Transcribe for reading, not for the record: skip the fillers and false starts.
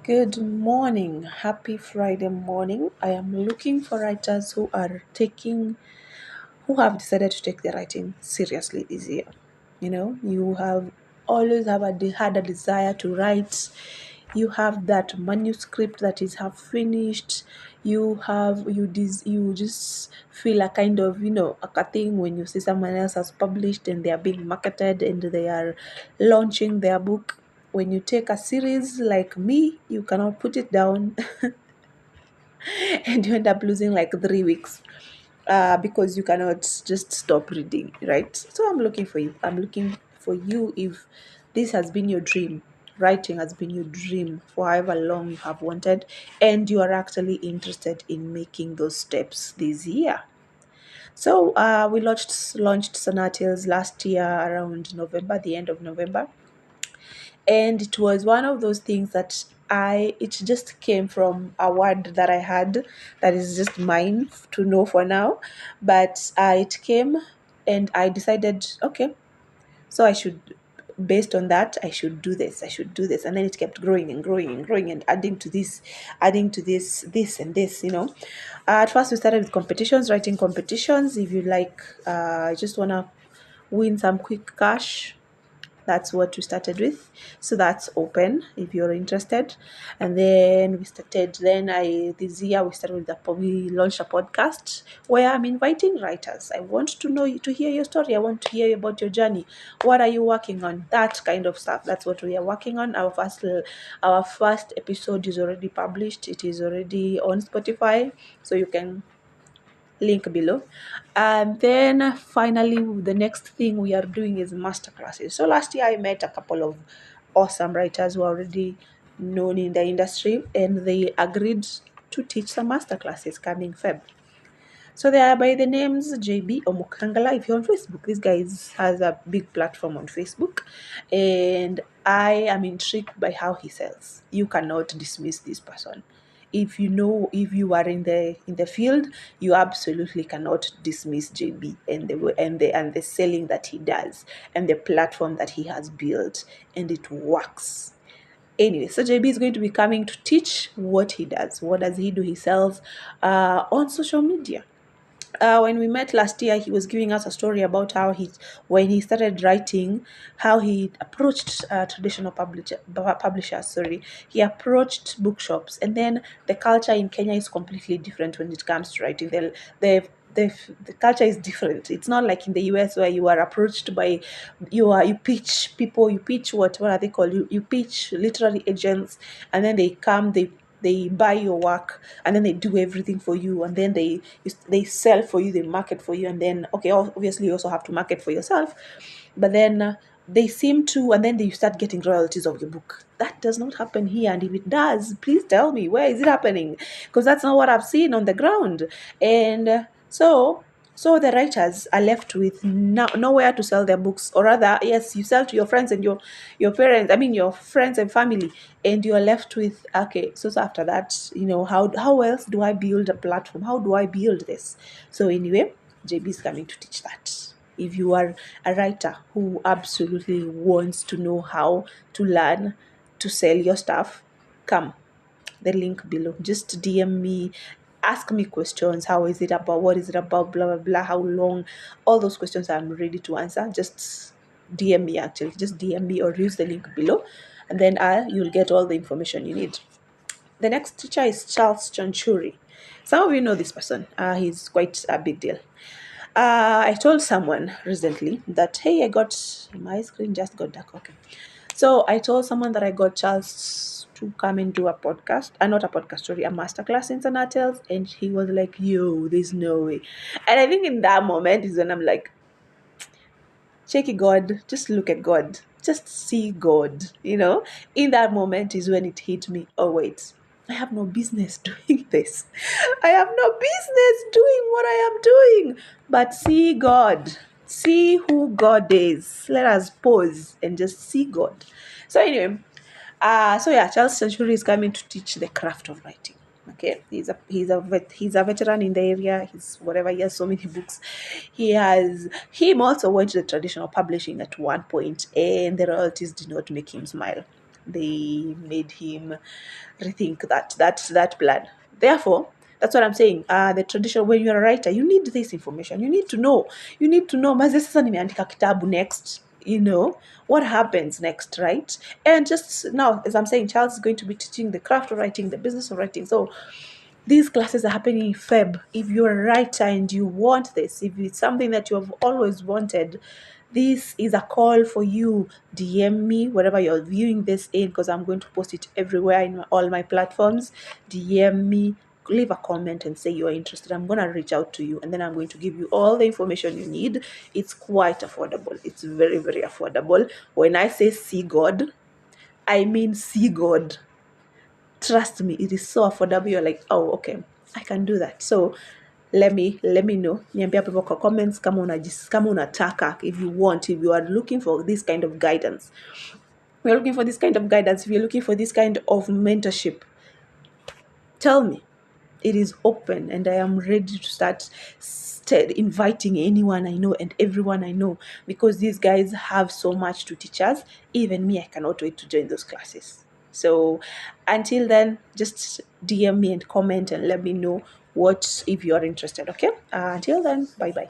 Good morning. Happy Friday morning. I am looking for writers who have decided to take their writing seriously this year. You have always had a desire to write. You have that manuscript that is half finished. You just feel a kind of a thing when you see someone else has published and they are being marketed and they are launching their book. When you take a series like me, you cannot put it down and you end up losing like 3 weeks because you cannot just stop reading, right? So I'm looking for you. I'm looking for you if this has been your dream. Writing has been your dream for however long you have wanted, and you are actually interested in making those steps this year. So we launched Sonatials last year around November, the end of November, and it was one of those things that it just came from a word that I had that is just mine to know for now, but it came and I decided, okay, so I should, based on that, I should do this, and then it kept growing and growing and growing and adding to this and this. At first we started with competitions, writing competitions. If you like, just want to win some quick cash, that's what we started with. So that's open if you're interested. And then this year we started with we launched a podcast where I'm inviting writers. I want to know you, to hear your story. I want to hear about your journey. What are you working on? That kind of stuff. That's what we are working on. Our first episode is already published. It is already on Spotify, so you can link below. And then finally, the next thing we are doing is masterclasses. So last year I met a couple of awesome writers who are already known in the industry, and they agreed to teach some masterclasses coming Feb. So they are by the names JB Omokangala. If you're on Facebook, this guy has a big platform on Facebook, and I am intrigued by how he sells. You cannot dismiss this person. If you are in the field, you absolutely cannot dismiss JB and the selling that he does and the platform that he has built, and it works. Anyway, so JB is going to be coming to teach what he does. What does he do? He sells on social media. When we met last year, he was giving us a story about when he started writing, how he approached traditional publishers. Sorry, he approached bookshops, and then the culture in Kenya is completely different when it comes to writing. The culture is different. It's not like in the US where you are approached by you pitch people, you pitch what are they called? You pitch literary agents, and then they come, they buy your work, and then they do everything for you, and then they sell for you, they market for you, and then okay, obviously you also have to market for yourself, but then they seem to, and then they start getting royalties of your book. That does not happen here, and if it does, please tell me, where is it happening? Because that's not what I've seen on the ground. And so the writers are left with nowhere to sell their books, or rather, yes, you sell to your friends and your parents, I mean your friends and family, and you're left with, okay, so after that, how else do I build a platform? How do I build this? So anyway, JB is coming to teach that. If you are a writer who absolutely wants to know how to learn to sell your stuff, come, the link below. Just DM me, ask me questions. How is it about? What is it about? Blah blah blah. How long? All those questions I'm ready to answer. Just DM me, actually. Just DM me or use the link below, and then you'll get all the information you need. The next teacher is Charles Chanchuri. Some of you know this person. He's quite a big deal. I told someone recently that, hey, I got my screen just got dark. Okay. So I told someone that I got Charles to come and do a podcast, not a podcast, sorry, a masterclass in Sonatels, and he was like, yo, there's no way. And I think in that moment is when I'm like, check it, God, just look at God, just see God, In that moment is when it hit me, oh, wait, I have no business doing this. I have no business doing what I am doing, but see God. See who God is. Let us pause and just see God. So anyway, Charles Century is coming to teach the craft of writing. Okay, he's a veteran in the area. He's whatever. He has so many books. Him also went to the traditional publishing at one point, and the royalties did not make him smile. they made him rethink that plan. Therefore, that's what I'm saying. The tradition, when you're a writer, you need this information. You need to know. You need to know. Maze sasa nimeandika kitabu next. What happens next, right? And just now, as I'm saying, Charles is going to be teaching the craft of writing, the business of writing. So these classes are happening in Feb. If you're a writer and you want this, if it's something that you have always wanted, this is a call for you. DM me wherever you're viewing this in, because I'm going to post it everywhere in all my platforms. DM me, leave a comment and say you're interested. I'm going to reach out to you, and then I'm going to give you all the information you need. It's quite affordable. It's very, very affordable. When I say see God, I mean see God. Trust me, it is so affordable. You're like, oh, okay, I can do that. So let me know, niambia hapo kwa comments kama unataka, if you are looking for this kind of guidance. If you're looking for this kind of guidance, if you're looking for this kind of mentorship, tell me. It is open, and I am ready to start inviting anyone I know and everyone I know, because these guys have so much to teach us. Even me, I cannot wait to join those classes. So until then, just DM me and comment and let me know what if you are interested. Okay. Until then, bye bye.